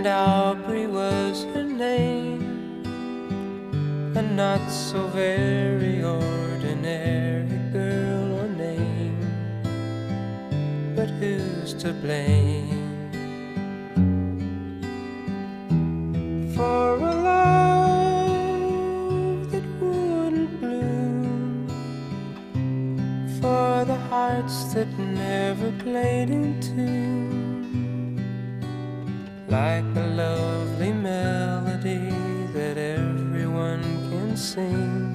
and Aubrey was her name. A not so very ordinary girl or name, but who's to blame for a love that wouldn't bloom, for the hearts that never played in tune, like a lovely melody that everyone can sing,